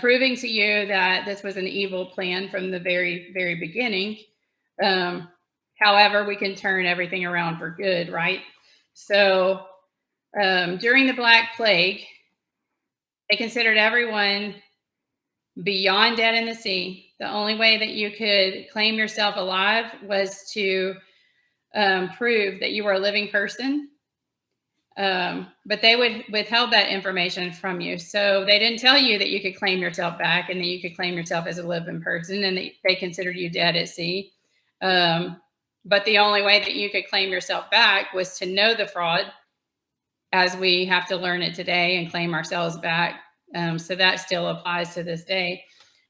proving to you that this was an evil plan from the very, very beginning. Um, However, we can turn everything around for good, right? So during the Black Plague, they considered everyone beyond dead in the sea. The only way that you could claim yourself alive was to prove that you were a living person. But they withheld that information from you. So they didn't tell you that you could claim yourself back and that you could claim yourself as a living person, and they considered you dead at sea. But the only way that you could claim yourself back was to know the fraud, as we have to learn it today and claim ourselves back. So that still applies to this day.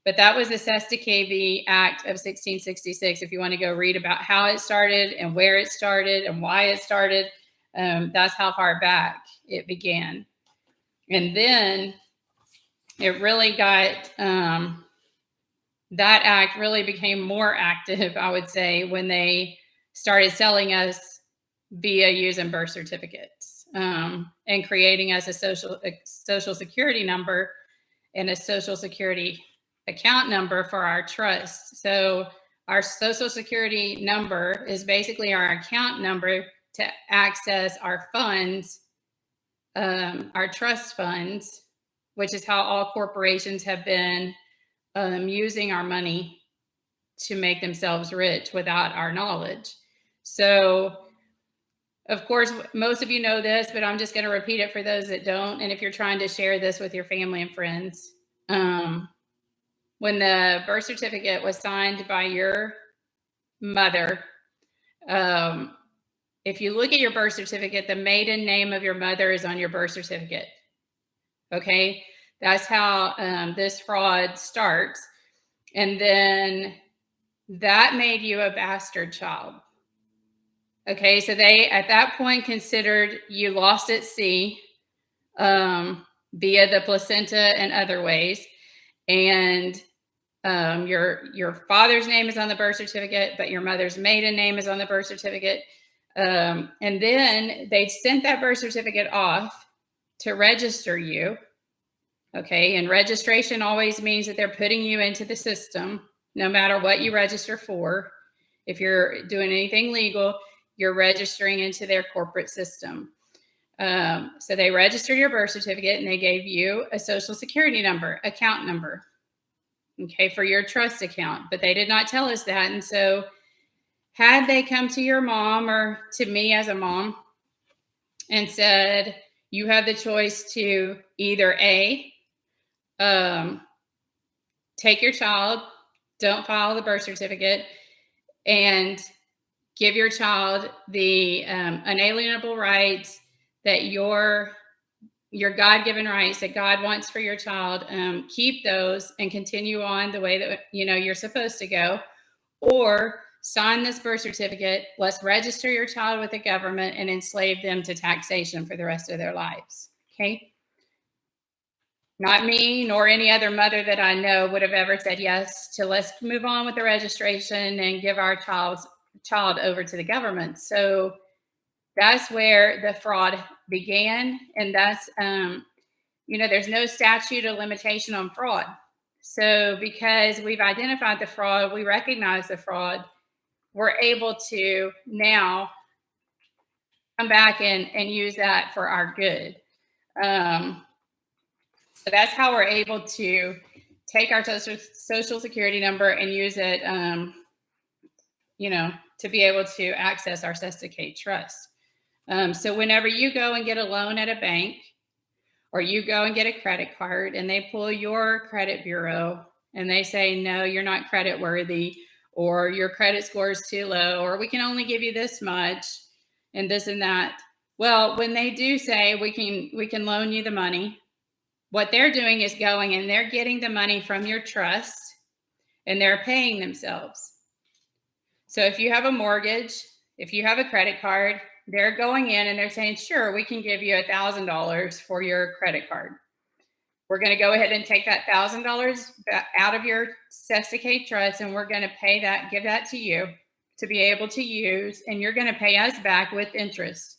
But that was the Cestui Que Vie Act of 1666. If you want to go read about how it started and where it started and why it started, that's how far back it began. And then it really got, that act really became more active, I would say, when they started selling us via using birth certificates, and creating us a social security number and a social security account number for our trust. So our social security number is basically our account number to access our funds, our trust funds, which is how all corporations have been using our money to make themselves rich without our knowledge. So, of course, most of you know this, but I'm just going to repeat it for those that don't. And if you're trying to share this with your family and friends, when the birth certificate was signed by your mother, if you look at your birth certificate, the maiden name of your mother is on your birth certificate. Okay, that's how this fraud starts. And then that made you a bastard child. Okay, so they at that point considered you lost at sea, via the placenta and other ways. And your father's name is on the birth certificate, but your mother's maiden name is on the birth certificate. And then they sent that birth certificate off to register you. Okay, and registration always means that they're putting you into the system, no matter what you register for. If you're doing anything legal, you're registering into their corporate system. So they registered your birth certificate and they gave you a social security number, account number, okay, for your trust account. But they did not tell us that. And so had they come to your mom or to me as a mom and said, you have the choice to either take your child, don't file the birth certificate, and give your child the unalienable rights that your God-given rights that God wants for your child, keep those and continue on the way that you're supposed to go, or sign this birth certificate. Let's register your child with the government and enslave them to taxation for the rest of their lives. Okay. Not me nor any other mother that I know would have ever said yes to let's move on with the registration and give our child over to the government. So that's where the fraud began. And that's, there's no statute of limitation on fraud. So because we've identified the fraud, we recognize the fraud, we're able to now come back and use that for our good. So that's how we're able to take our social security number and use it, to be able to access our Cestui Que trust. So whenever you go and get a loan at a bank, or you go and get a credit card and they pull your credit bureau and they say, no, you're not credit worthy, or your credit score is too low, or we can only give you this much and this and that. Well, when they do say we can loan you the money, what they're doing is going and they're getting the money from your trust and they're paying themselves. So if you have a mortgage, if you have a credit card, they're going in and they're saying, sure, we can give you $1,000 for your credit card. We're going to go ahead and take that $1,000 out of your Cestui Que trust, and we're going to give that to you to be able to use, and you're going to pay us back with interest.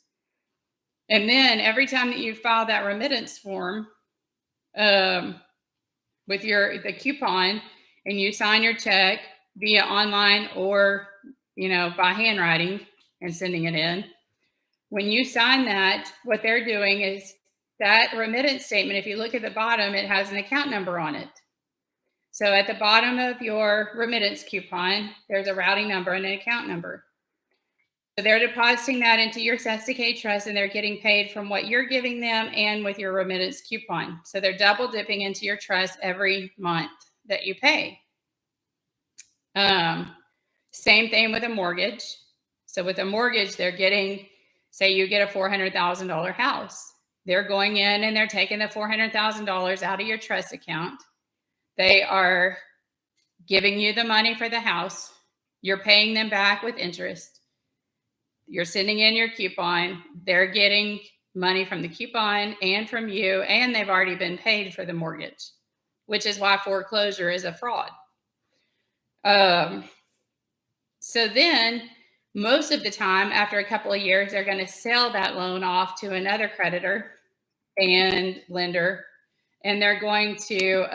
And then every time that you file that remittance form, with the coupon, and you sign your check via online or, by handwriting and sending it in. When you sign that, what they're doing is that remittance statement, if you look at the bottom, it has an account number on it. So at the bottom of your remittance coupon, there's a routing number and an account number. So they're depositing that into your SSDK trust, and they're getting paid from what you're giving them and with your remittance coupon. So they're double dipping into your trust every month that you pay. Same thing with a mortgage. So with a mortgage, they're getting, say you get a $400,000 house. They're going in and they're taking the $400,000 out of your trust account. They are giving you the money for the house. You're paying them back with interest. You're sending in your coupon. They're getting money from the coupon and from you, and they've already been paid for the mortgage, which is why foreclosure is a fraud. So then most of the time, after a couple of years, they're going to sell that loan off to another creditor and lender, and they're going to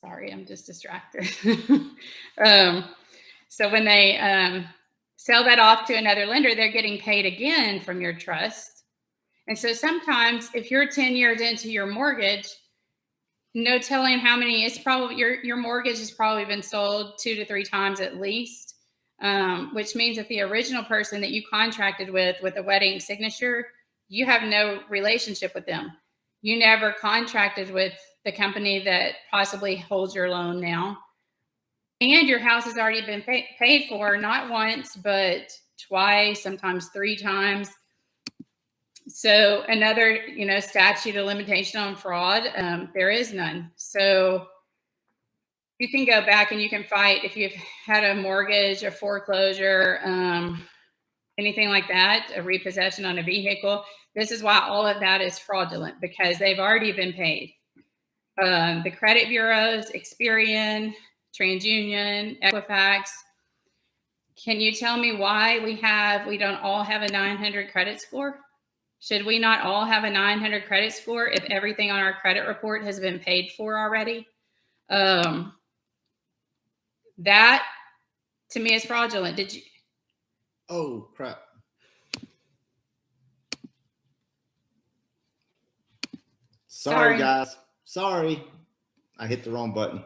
sorry, I'm just distracted. So when they sell that off to another lender, they're getting paid again from your trust. And so sometimes if you're 10 years into your mortgage, no telling how many, it's probably your mortgage has probably been sold 2 to 3 times at least, which means that the original person that you contracted with the wedding signature, you have no relationship with them. You never contracted with the company that possibly holds your loan now. And your house has already been paid for, not once, but twice, sometimes 3 times. So another, statute of limitation on fraud, there is none. So you can go back and you can fight if you've had a mortgage, a foreclosure, anything like that, a repossession on a vehicle. This is why all of that is fraudulent, because they've already been paid. The credit bureaus, Experian, TransUnion, Equifax. Can you tell me why we don't all have a 900 credit score? Should we not all have a 900 credit score if everything on our credit report has been paid for already? That to me is fraudulent. Did you? Oh, crap. Sorry, guys. Sorry. I hit the wrong button.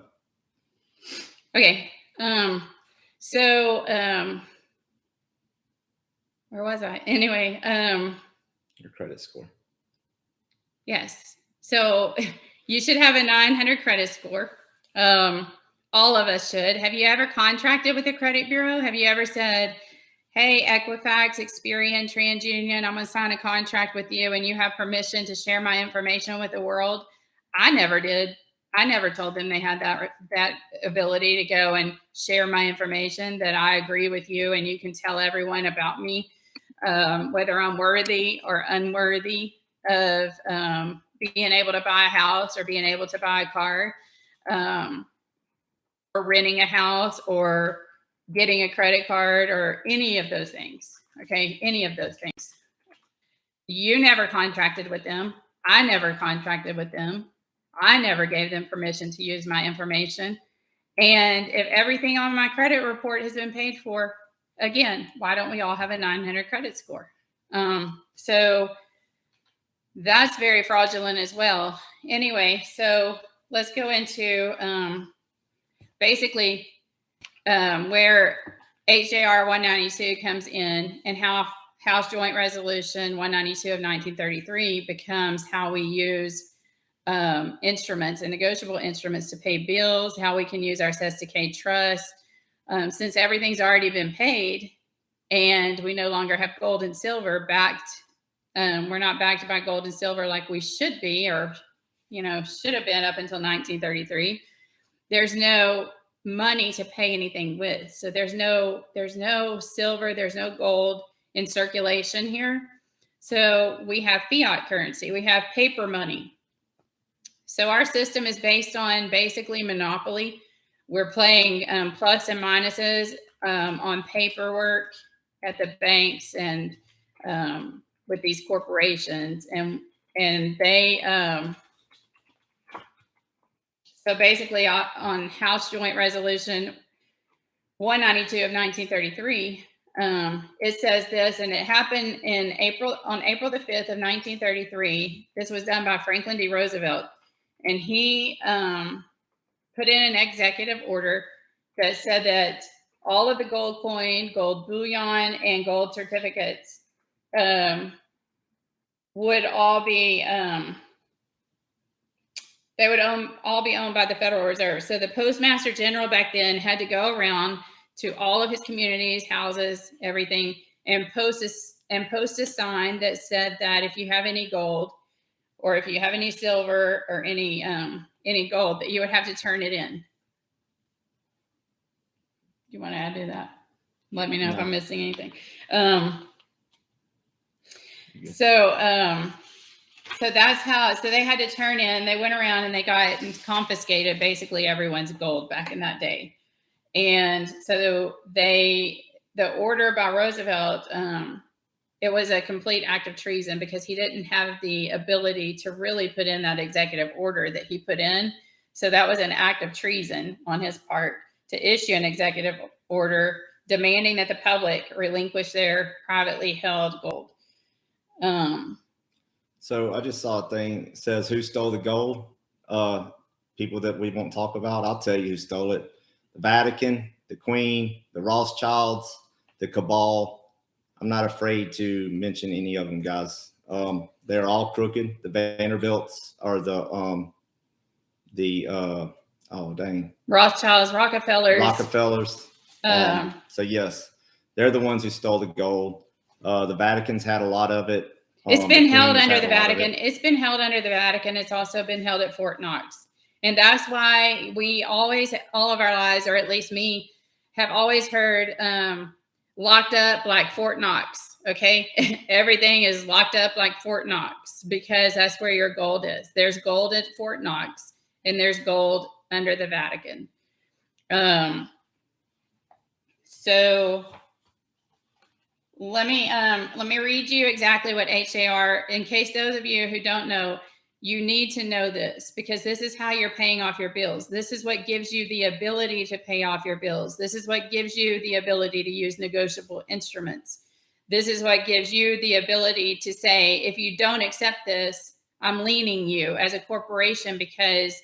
Okay. Where was I? Anyway, your credit score. Yes. So you should have a 900 credit score. All of us should. Have you ever contracted with a credit bureau? Have you ever said, hey, Equifax, Experian, TransUnion, I'm going to sign a contract with you and you have permission to share my information with the world? I never did. I never told them they had that ability to go and share my information, that I agree with you and you can tell everyone about me, whether I'm worthy or unworthy of being able to buy a house or being able to buy a car, or renting a house or getting a credit card or any of those things. Okay, any of those things. You never contracted with them. I never contracted with them. I never gave them permission to use my information. And if everything on my credit report has been paid for, again, why don't we all have a 900 credit score? So that's very fraudulent as well. Anyway, so let's go into basically where HJR 192 comes in and how House Joint Resolution 192 of 1933 becomes how we use instruments and negotiable instruments to pay bills, how we can use our SSDK trust. Since everything's already been paid and we no longer have gold and silver backed, we're not backed by gold and silver like we should be, or should have been up until 1933. There's no money to pay anything with. So there's no silver, there's no gold in circulation here. So we have fiat currency, we have paper money. So our system is based on basically monopoly. We're playing plus and minuses on paperwork at the banks and with these corporations, and they so basically on House Joint Resolution 192 of 1933, it says this, and it happened on April the 5th of 1933. This was done by Franklin D. Roosevelt, and he put in an executive order that said that all of the gold coin, gold bullion, and gold certificates would all be they would all be owned by the Federal Reserve. So the Postmaster General back then had to go around to all of his communities, houses, everything, and post a sign that said that if you have any gold, or if you have any silver, or any gold, that you would have to turn it in. Do you want to add to that? Let me know if I'm missing anything. So that's how. So they had to turn in. They went around and they got and confiscated basically everyone's gold back in that day. And so the order by Roosevelt, it was a complete act of treason, because he didn't have the ability to really put in that executive order that he put in. So that was an act of treason on his part to issue an executive order demanding that the public relinquish their privately held gold. So I just saw a thing that says, who stole the gold? People that we won't talk about. I'll tell you who stole it. The Vatican, the Queen, the Rothschilds, the Cabal. I'm not afraid to mention any of them, guys. They're all crooked. The Vanderbilts are Rothschilds, Rockefellers. So yes, they're the ones who stole the gold. The Vatican's had a lot of it. It's been held under the Vatican. It's been held under the Vatican. It's also been held at Fort Knox. And that's why we always, all of our lives, or at least me, have always heard locked up like Fort Knox. Okay. Everything is locked up like Fort Knox, because that's where your gold is. There's gold at Fort Knox, and there's gold under the Vatican. So let me read you exactly what HJR, in case those of you who don't know, you need to know this, because this is how you're paying off your bills. This is what gives you the ability to pay off your bills. This is what gives you the ability to use negotiable instruments. This is what gives you the ability to say, if you don't accept this, I'm leaning you as a corporation, because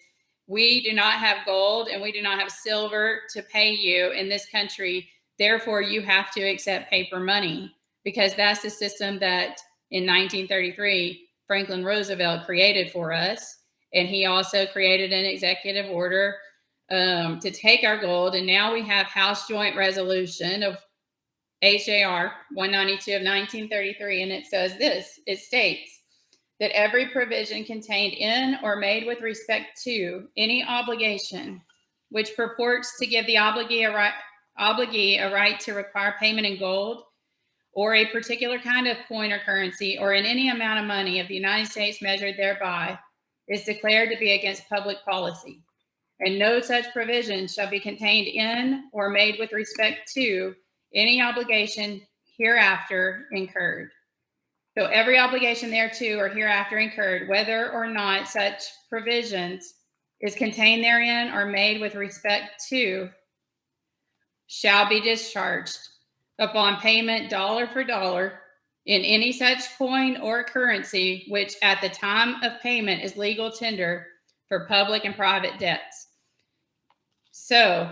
we do not have gold and we do not have silver to pay you in this country. Therefore, you have to accept paper money, because that's the system that in 1933, Franklin Roosevelt created for us. And he also created an executive order to take our gold. And now we have House Joint Resolution of HJR 192 of 1933. And it says this, it states that every provision contained in or made with respect to any obligation which purports to give the obligee a right to require payment in gold or a particular kind of coin or currency, or in any amount of money of the United States measured thereby, is declared to be against public policy. And no such provision shall be contained in or made with respect to any obligation hereafter incurred. So every obligation thereto or hereafter incurred, whether or not such provisions is contained therein or made with respect to, shall be discharged upon payment dollar for dollar in any such coin or currency which at the time of payment is legal tender for public and private debts. So,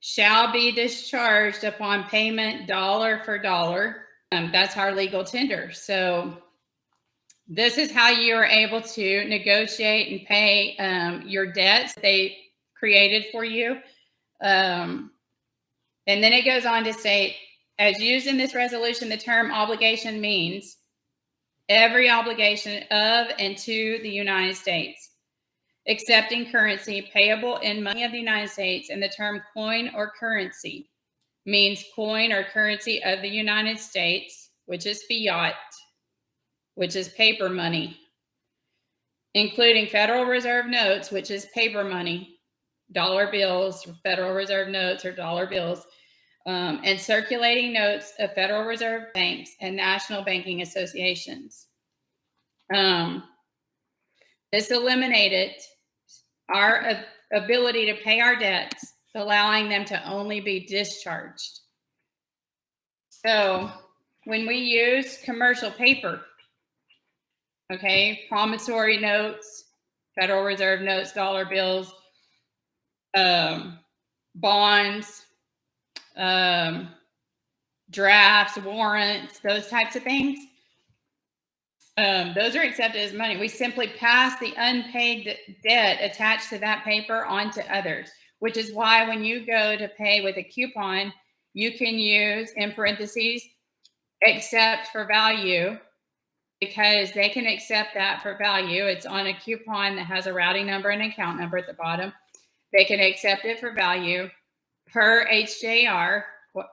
shall be discharged upon payment dollar for dollar. That's our legal tender. So, this is how you are able to negotiate and pay your debts they created for you. And then it goes on to state, as used in this resolution, the term obligation means every obligation of and to the United States, except in currency payable in money of the United States. And the term coin or currency means coin or currency of the United States, which is fiat, which is paper money, including Federal Reserve notes, which is paper money, dollar bills, Federal Reserve notes or dollar bills, and circulating notes of Federal Reserve banks and national banking associations. This eliminated our ability to pay our debts, allowing them to only be discharged. So when we use commercial paper, okay, promissory notes, Federal Reserve notes, dollar bills, bonds, drafts, warrants, those types of things, those are accepted as money. We simply pass the unpaid debt attached to that paper on to others, which is why when you go to pay with a coupon, you can use, in parentheses, except for value, because they can accept that for value. It's on a coupon that has a routing number and account number at the bottom. They can accept it for value per HJR,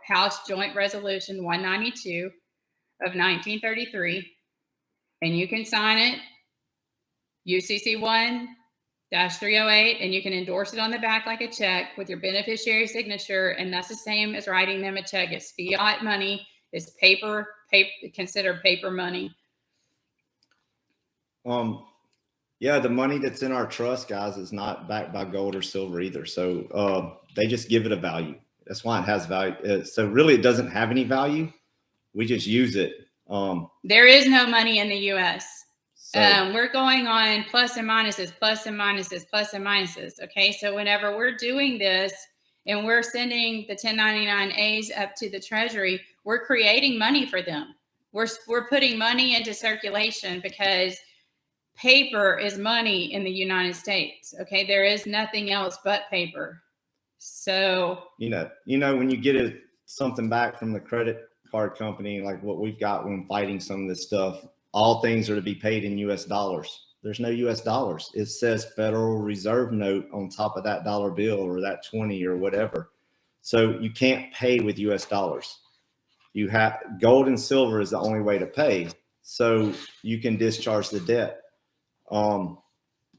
House Joint Resolution 192 of 1933. And you can sign it, UCC 1-308, and you can endorse it on the back like a check with your beneficiary signature. And that's the same as writing them a check. It's fiat money. It's paper, considered paper money. Yeah, the money that's in our trust, guys, is not backed by gold or silver either. So they just give it a value. That's why it has value. So really, it doesn't have any value. We just use it. There is no money in the U.S. So, We're going on plus and minuses, plus and minuses, plus and minuses. Okay, so whenever we're doing this and we're sending the 1099As up to the Treasury, we're creating money for them. We're putting money into circulation because paper is money in the United States. Okay, there is nothing else but paper. So you know, when you get something back from the credit card company, like what we've got when fighting some of this stuff, all things are to be paid in US dollars. There's no US dollars. It says Federal Reserve note on top of that dollar bill or that 20 or whatever. So you can't pay with US dollars. You have gold and silver is the only way to pay. So you can discharge the debt.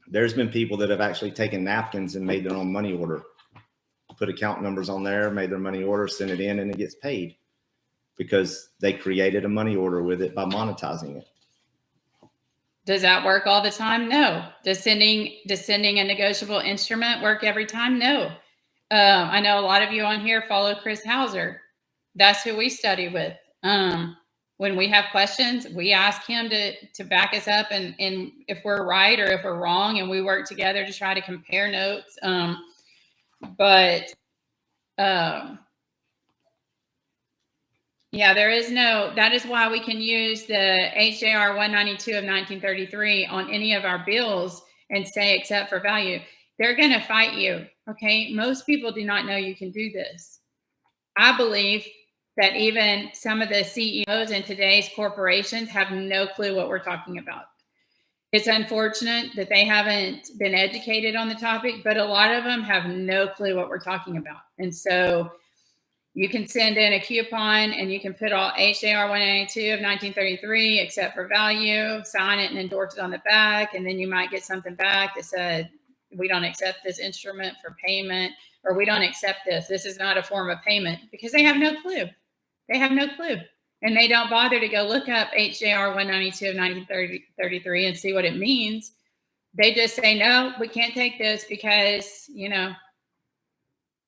There's been people that have actually taken napkins and made their own money order, put account numbers on there, made their money order, sent it in, and it gets paid because they created a money order with it by monetizing it. Does that work all the time? No. Does sending a negotiable instrument work every time? No. I know a lot of you on here follow Chris Hauser. That's who we study with. When we have questions, we ask him to back us up and if we're right or if we're wrong, and we work together to try to compare notes. Yeah, that is why we can use the HJR 192 of 1933 on any of our bills and say except for value. They're going to fight you. Okay. Most people do not know you can do this. I believe that even some of the CEOs in today's corporations have no clue what we're talking about. It's unfortunate that they haven't been educated on the topic, but a lot of them have no clue what we're talking about. And so you can send in a coupon and you can put all HJR 192 of 1933, except for value, sign it and endorse it on the back. And then you might get something back that said, we don't accept this instrument for payment, or we don't accept this. This is not a form of payment, because they have no clue. They have no clue. And they don't bother to go look up HJR 192 of 1933 and see what it means. They just say, no, we can't take this because,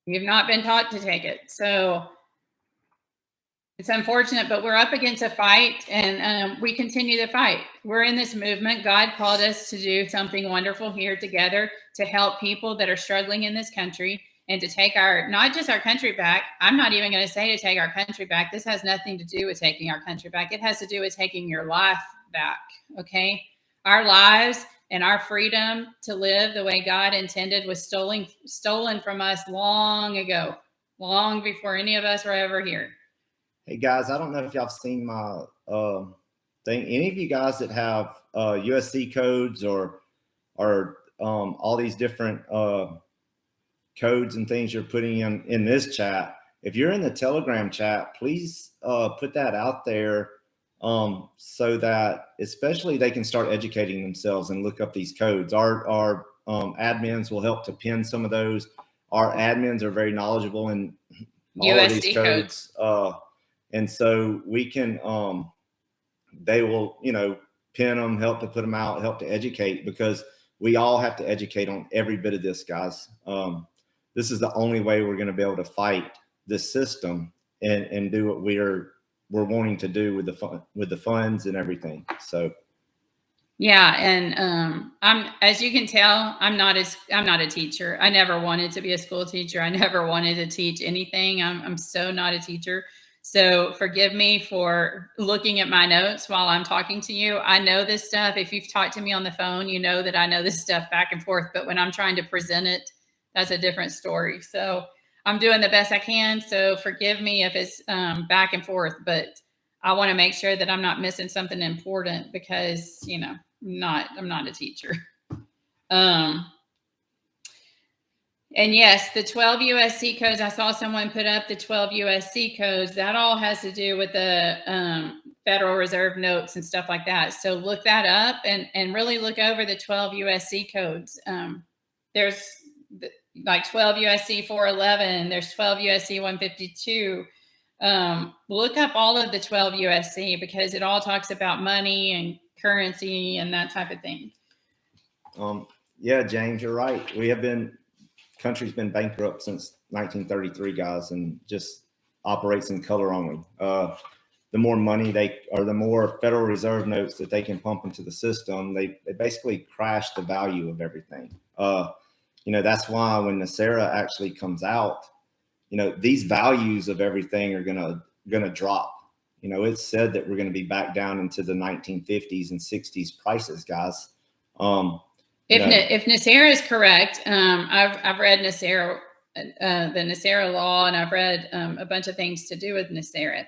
you've not been taught to take it. So it's unfortunate, but we're up against a fight, and we continue to fight. We're in this movement. God called us to do something wonderful here together to help people that are struggling in this country and to take not just our country back. I'm not even going to say to take our country back. This has nothing to do with taking our country back. It has to do with taking your life back. Okay. Our lives and our freedom to live the way God intended was stolen from us long ago, long before any of us were ever here. Hey guys, I don't know if y'all have seen my thing. Any of you guys that have USC codes or all these different codes and things you're putting in this chat, if you're in the Telegram chat, please put that out there so that especially they can start educating themselves and look up these codes. Our admins will help to pin some of those. Our admins are very knowledgeable in all of these USC codes. And so we can, they will, pin them, help to put them out, help to educate, because we all have to educate on every bit of this, guys. This is the only way we're going to be able to fight this system and do what we're wanting to do with the funds and everything. So. Yeah, and as you can tell, I'm not a teacher. I never wanted to be a school teacher. I never wanted to teach anything. I'm so not a teacher. So forgive me for looking at my notes while I'm talking to you. I know this stuff. If you've talked to me on the phone, you know that I know this stuff back and forth. But when I'm trying to present it, that's a different story. So I'm doing the best I can. So forgive me if it's back and forth, but I want to make sure that I'm not missing something important because, I'm not a teacher. And yes, the 12 USC codes, I saw someone put up the 12 USC codes. That all has to do with the Federal Reserve notes and stuff like that. So look that up and really look over the 12 USC codes. There's like 12 USC 411. There's 12 USC 152. Look up all of the 12 USC because it all talks about money and currency and that type of thing. Yeah, James, you're right. Country's been bankrupt since 1933, guys, and just operates in color only. The more money the more Federal Reserve notes that they can pump into the system, they basically crash the value of everything. That's why when NESARA actually comes out, these values of everything are gonna drop. It's said that we're going to be back down into the 1950s and 60s prices, guys. If NESARA is correct, I've read NESARA, the NESARA law, and I've read a bunch of things to do with NESARA.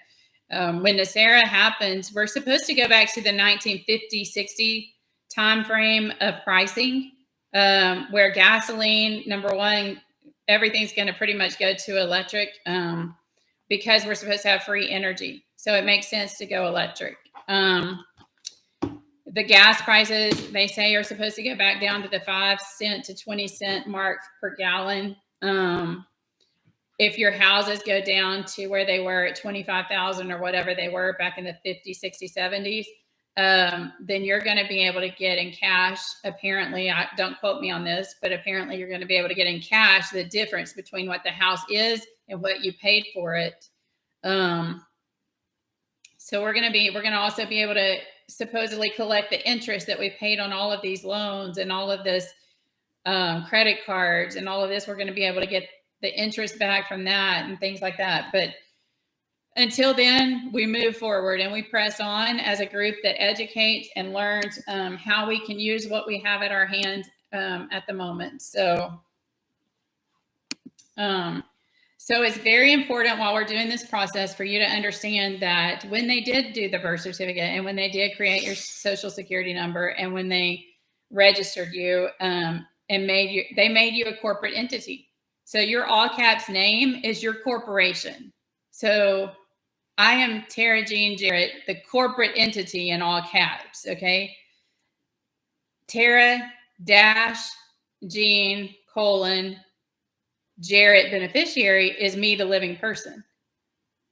When NESARA happens, we're supposed to go back to the 1950-60 time frame of pricing, where gasoline, number one, everything's going to pretty much go to electric because we're supposed to have free energy. So it makes sense to go electric. The gas prices, they say, are supposed to go back down to the 5 cent to 20 cent mark per gallon. If your houses go down to where they were at 25,000 or whatever they were back in the 50s, 60s, 70s, then you're going to be able to get in cash. Apparently, don't quote me on this, but apparently you're going to be able to get in cash the difference between what the house is and what you paid for it. So we're going to also be able to supposedly collect the interest that we paid on all of these loans and all of this credit cards and all of this. We're going to be able to get the interest back from that and things like that. But until then, we move forward and we press on as a group that educates and learns how we can use what we have at our hands at the moment. So it's very important while we're doing this process for you to understand that when they did do the birth certificate and when they did create your social security number and when they registered you and they made you a corporate entity. So your all caps name is your corporation. So I am Tara Jean Jarrett, the corporate entity in all caps. Okay. Tara Jean Jarrett beneficiary is me, the living person.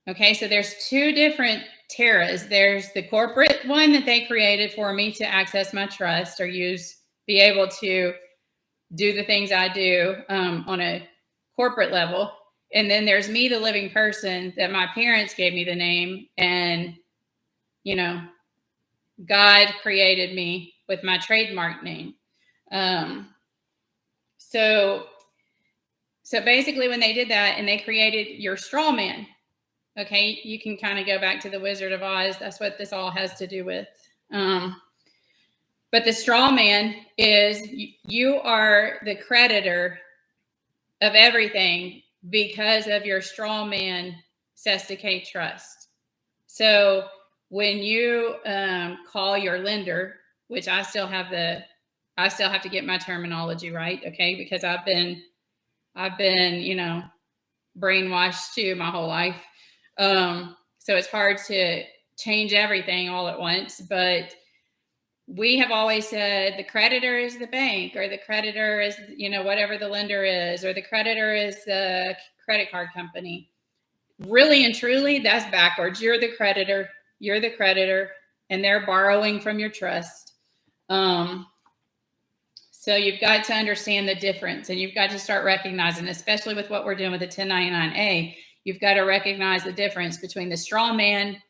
Okay, so there's two different Taras. There's the corporate one that they created for me to access my trust or be able to do the things I do on a corporate level. And then there's me, the living person, that my parents gave me the name. And, God created me with my trademark name. So basically when they did that and they created your straw man, okay, you can kind of go back to the Wizard of Oz. That's what this all has to do with. But the straw man is you are the creditor of everything because of your straw man Sesticate trust. So when you call your lender, which I still have to get my terminology right, okay, because I've been brainwashed too my whole life. So it's hard to change everything all at once, but we have always said the creditor is the bank, or the creditor is, whatever the lender is, or the creditor is the credit card company. Really and truly, that's backwards. You're the creditor, and they're borrowing from your trust. So you've got to understand the difference, and you've got to start recognizing, especially with what we're doing with the 1099-A, you've got to recognize the difference between the straw man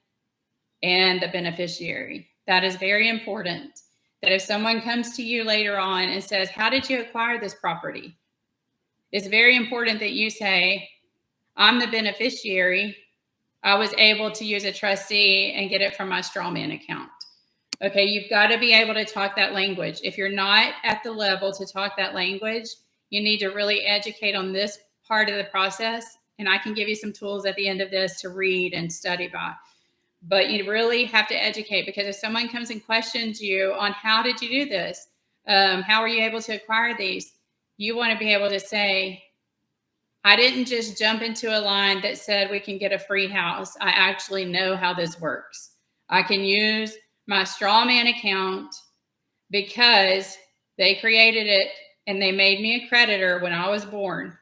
and the beneficiary. That is very important. That if someone comes to you later on and says, how did you acquire this property? It's very important that you say, I'm the beneficiary. I was able to use a trustee and get it from my straw man account. Okay, you've got to be able to talk that language. If you're not at the level to talk that language, you need to really educate on this part of the process. And I can give you some tools at the end of this to read and study by. But you really have to educate, because if someone comes and questions you on how did you do this? How were you able to acquire these? You want to be able to say, I didn't just jump into a line that said we can get a free house. I actually know how this works. I can use my straw man account because they created it and they made me a creditor when I was born.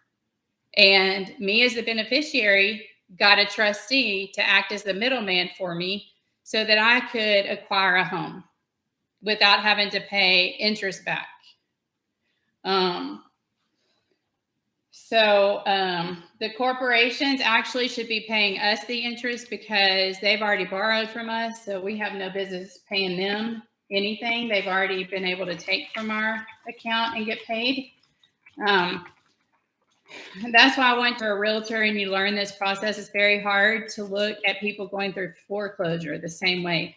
And me as the beneficiary got a trustee to act as the middleman for me so that I could acquire a home without having to pay interest back. The corporations actually should be paying us the interest because they've already borrowed from us. So we have no business paying them anything. They've already been able to take from our account and get paid. That's why I went to a realtor, and you learn this process. It's very hard to look at people going through foreclosure the same way.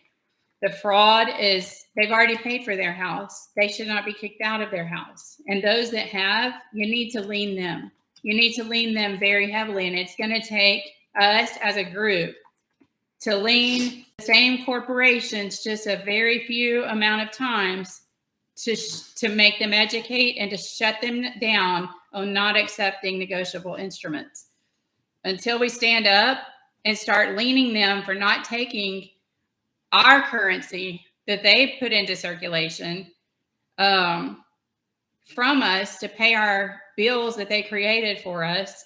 The fraud is they've already paid for their house. They should not be kicked out of their house. And those that have, you need to lien them. You need to lien them very heavily. And it's going to take us as a group to lien the same corporations just a very few amount of times to make them educate and to shut them down on not accepting negotiable instruments. Until we stand up and start liening them for not taking our currency that they put into circulation from us to pay our bills that they created for us,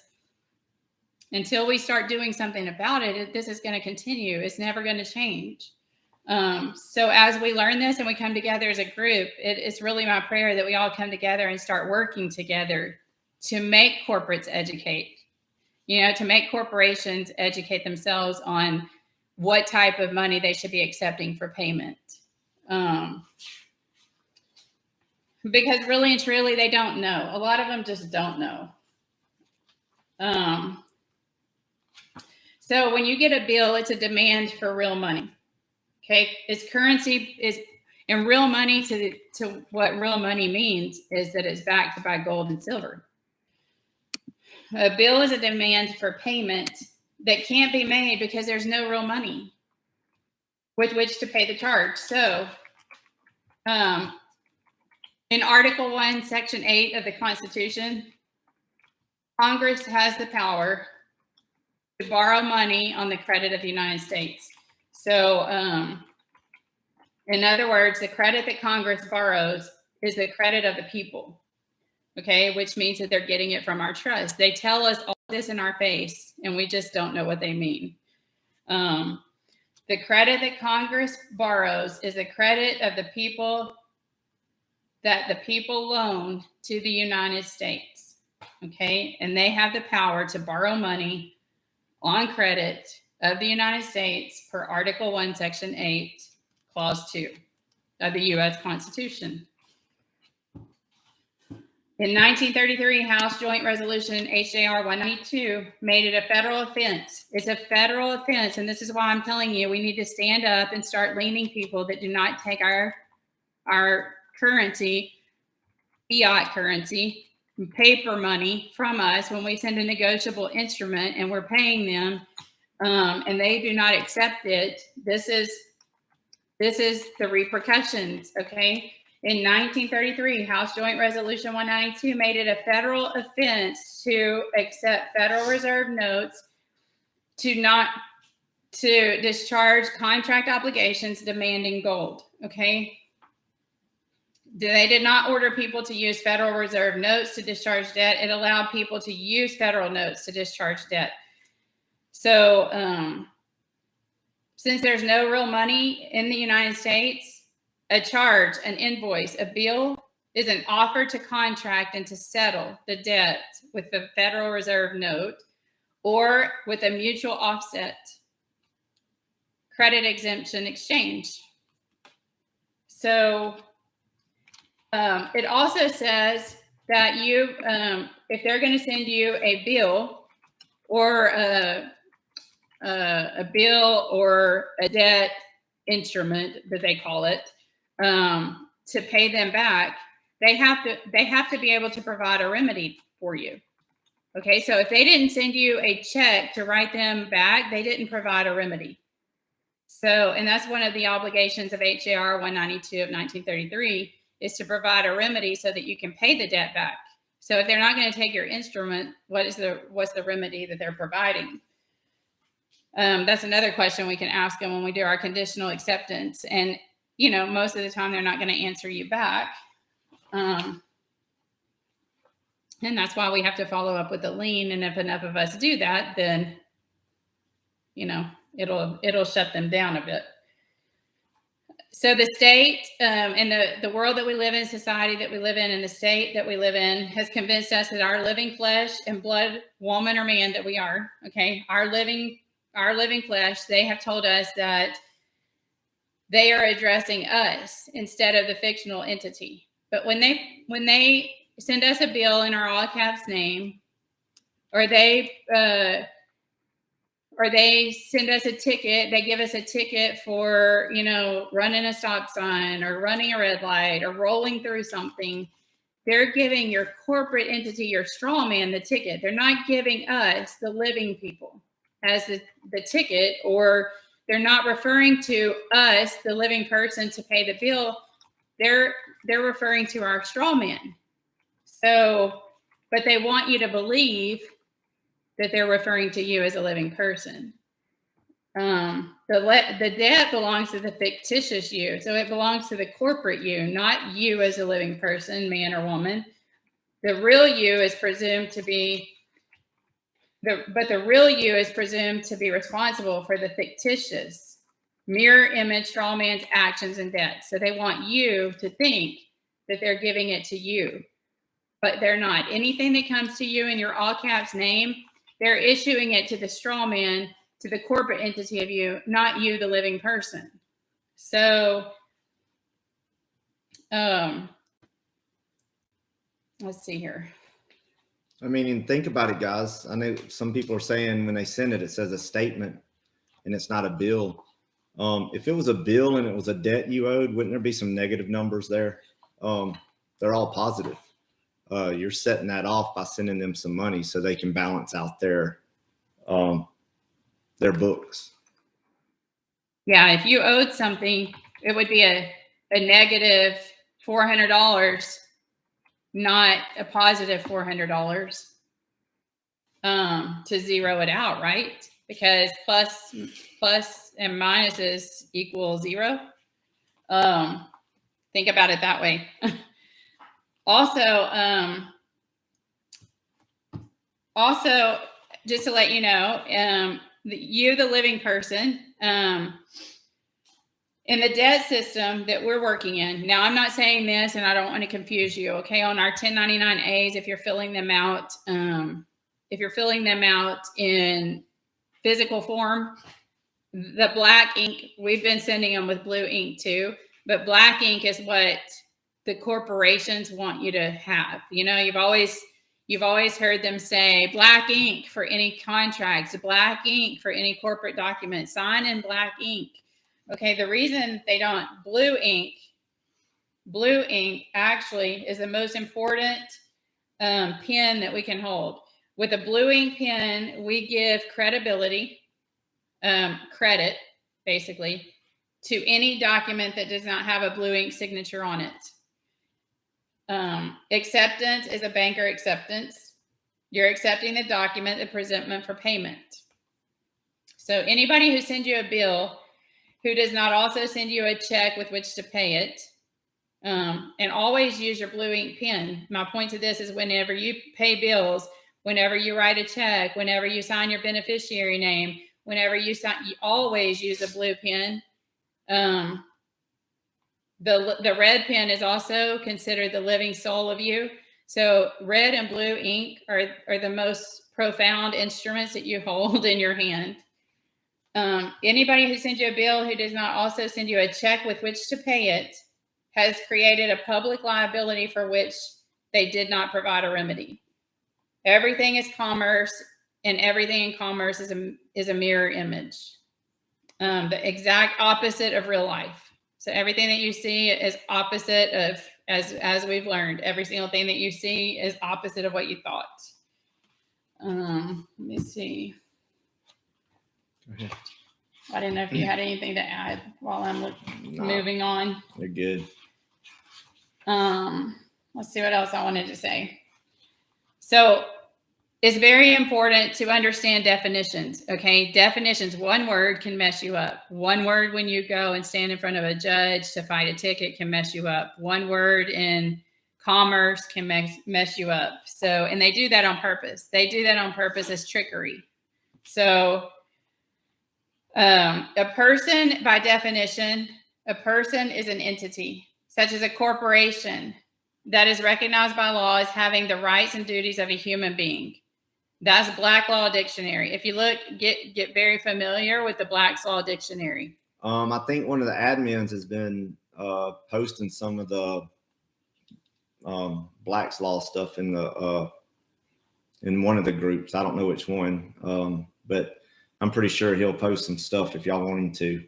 until we start doing something about it, this is going to continue. It's never going to change. So as we learn this and we come together as a group, it's really my prayer that we all come together and start working together to make corporates educate, to make corporations educate themselves on what type of money they should be accepting for payment. Because really and truly, they don't know. A lot of them just don't know. So when you get a bill, it's a demand for real money. Okay, its currency is in real money. To what real money means is that it's backed by gold and silver. A bill is a demand for payment that can't be made because there's no real money with which to pay the charge. So in Article 1, Section 8 of the Constitution, Congress has the power to borrow money on the credit of the United States. So in other words, the credit that Congress borrows is the credit of the people, okay, which means that they're getting it from our trust. They tell us all this in our face, and we just don't know what they mean. The credit that Congress borrows is the credit of the people that the people loan to the United States, okay? And they have the power to borrow money on credit of the United States per Article 1, Section 8, Clause 2 of the U.S. Constitution. In 1933, House Joint Resolution HJR 192 made it a federal offense. It's a federal offense, and this is why I'm telling you we need to stand up and start liening people that do not take our currency, fiat currency, paper money from us when we send a negotiable instrument and we're paying them, and they do not accept it. This is the repercussions, okay? In 1933, House Joint Resolution 192 made it a federal offense to accept Federal Reserve notes to discharge contract obligations demanding gold, okay? They did not order people to use Federal Reserve notes to discharge debt. It allowed people to use federal notes to discharge debt. So since there's no real money in the United States, a charge, an invoice, a bill is an offer to contract and to settle the debt with the Federal Reserve note or with a mutual offset credit exemption exchange. So it also says that you, if they're going to send you a bill or a bill or a debt instrument that they call it, to pay them back, they have to be able to provide a remedy for you. Okay, so if they didn't send you a check to write them back, they didn't provide a remedy. So, and that's one of the obligations of HJR 192 of 1933 is to provide a remedy so that you can pay the debt back. So if they're not going to take your instrument, what's the remedy that they're providing? That's another question we can ask them when we do our conditional acceptance. And, you know, most of the time they're not going to answer you back. And that's why we have to follow up with the lien. And if enough of us do that, then, you know, it'll shut them down a bit. So the state and the world that we live in, society that we live in, and the state that we live in has convinced us that our living flesh and blood, woman or man that we are, okay, our living flesh, they have told us that they are addressing us instead of the fictional entity. But when they send us a bill in our all caps name, or they send us a ticket, they give us a ticket for, you know, running a stop sign or running a red light or rolling through something, they're giving your corporate entity, your straw man, the ticket. They're not giving us, the living people, as the ticket, or they're not referring to us, the living person, to pay the bill. They're referring to our straw man. So, but they want you to believe that they're referring to you as a living person. The debt belongs to the fictitious you. So it belongs to the corporate you, not you as a living person, man or woman. The real you is presumed to be the real you is presumed to be responsible for the fictitious mirror image straw man's actions and debts. So they want you to think that they're giving it to you, but they're not. Anything that comes to you in your all caps name, they're issuing it to the straw man, to the corporate entity of you, not you, the living person. So, let's see here. I mean, and think about it, guys. I know some people are saying when they send it, it says a statement and it's not a bill. If it was a bill and it was a debt you owed, wouldn't there be some negative numbers there? They're all positive. You're setting that off by sending them some money so they can balance out their books. Yeah, if you owed something, it would be a negative $400, not a positive $400, to zero it out, right? Because plus and minuses equal zero. Think about it that way. Also, just to let you know, you, the living person, in the debt system that we're working in. Now, I'm not saying this, and I don't want to confuse you. Okay, on our 1099As, if you're filling them out, in physical form, the black ink, we've been sending them with blue ink too, but black ink is what the corporations want you to have. You know, you've always heard them say black ink for any contracts, black ink for any corporate document, sign in black ink. Okay, the reason they don't, blue ink actually is the most important pen that we can hold. With a blue ink pen, we give credibility, credit, basically, to any document that does not have a blue ink signature on it. Acceptance is a banker acceptance. You're accepting the document, the presentment for payment. So anybody who sends you a bill who does not also send you a check with which to pay it, and always use your blue ink pen. My point to this is whenever you pay bills, whenever you write a check, whenever you sign your beneficiary name, whenever you sign, you always use a blue pen. The red pen is also considered the living soul of you. So red and blue ink are the most profound instruments that you hold in your hand. Anybody who sends you a bill who does not also send you a check with which to pay it has created a public liability for which they did not provide a remedy. Everything is commerce, and everything in commerce is a mirror image, the exact opposite of real life. So everything that you see is opposite of, as we've learned, every single thing that you see is opposite of what you thought. Let me see. Go ahead. I didn't know if you had anything to add while I'm moving on. You're good. Let's see what else I wanted to say. So it's very important to understand definitions. Okay. Definitions. One word can mess you up. One word when you go and stand in front of a judge to fight a ticket can mess you up. One word in commerce can mess you up. So, and they do that on purpose. They do that on purpose as trickery. So, a person, by definition, a person is an entity, such as a corporation, that is recognized by law as having the rights and duties of a human being. That's Black's Law Dictionary. If you look, get very familiar with the Black's Law Dictionary. I think one of the admins has been posting some of the Black's Law stuff in the in one of the groups. I don't know which one, but I'm pretty sure he'll post some stuff if y'all want him to.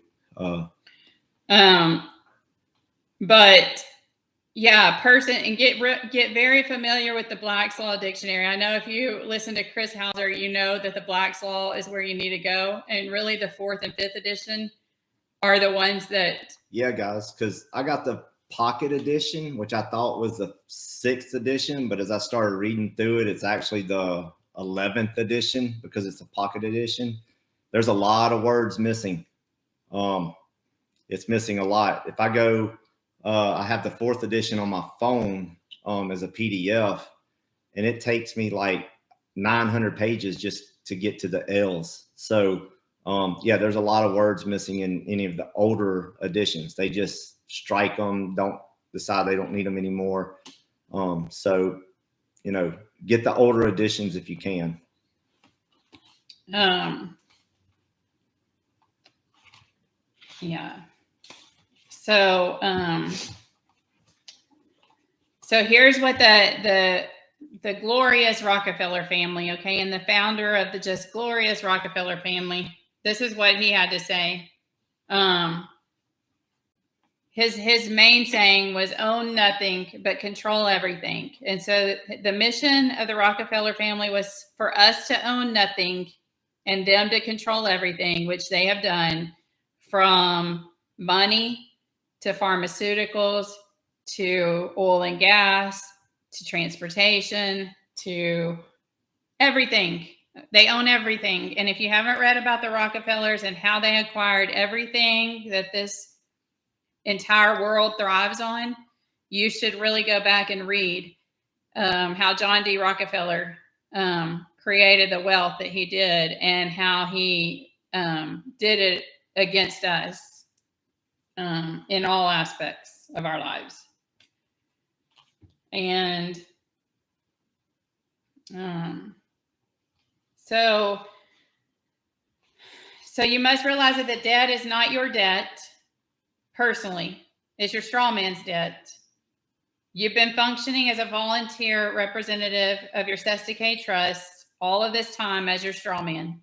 But yeah, person, and get very familiar with the Black's Law Dictionary. I know if you listen to Chris Hauser, you know that the Black's Law is where you need to go, and really the 4th and 5th edition are the ones that. Yeah, guys, because I got the pocket edition, which I thought was the 6th edition, but as I started reading through it, it's actually the 11th edition because it's a pocket edition. There's a lot of words missing. It's missing a lot. If I go, I have the 4th edition on my phone as a PDF, and it takes me like 900 pages just to get to the L's. So yeah, there's a lot of words missing in any of the older editions. They just strike them, don't decide they don't need them anymore. So, you know, get the older editions if you can. Yeah. So, so here's what the glorious Rockefeller family, okay, and the founder of the just glorious Rockefeller family, this is what he had to say. His main saying was own nothing but control everything. And so the mission of the Rockefeller family was for us to own nothing and them to control everything, which they have done, from money to pharmaceuticals to oil and gas to transportation to everything. They own everything. And if you haven't read about the Rockefellers and how they acquired everything that this entire world thrives on, you should really go back and read how John D. Rockefeller created the wealth that he did and how he did it against us in all aspects of our lives. And so you must realize that the debt is not your debt personally. It's your straw man's debt. You've been functioning as a volunteer representative of your Sestake Trust all of this time as your straw man.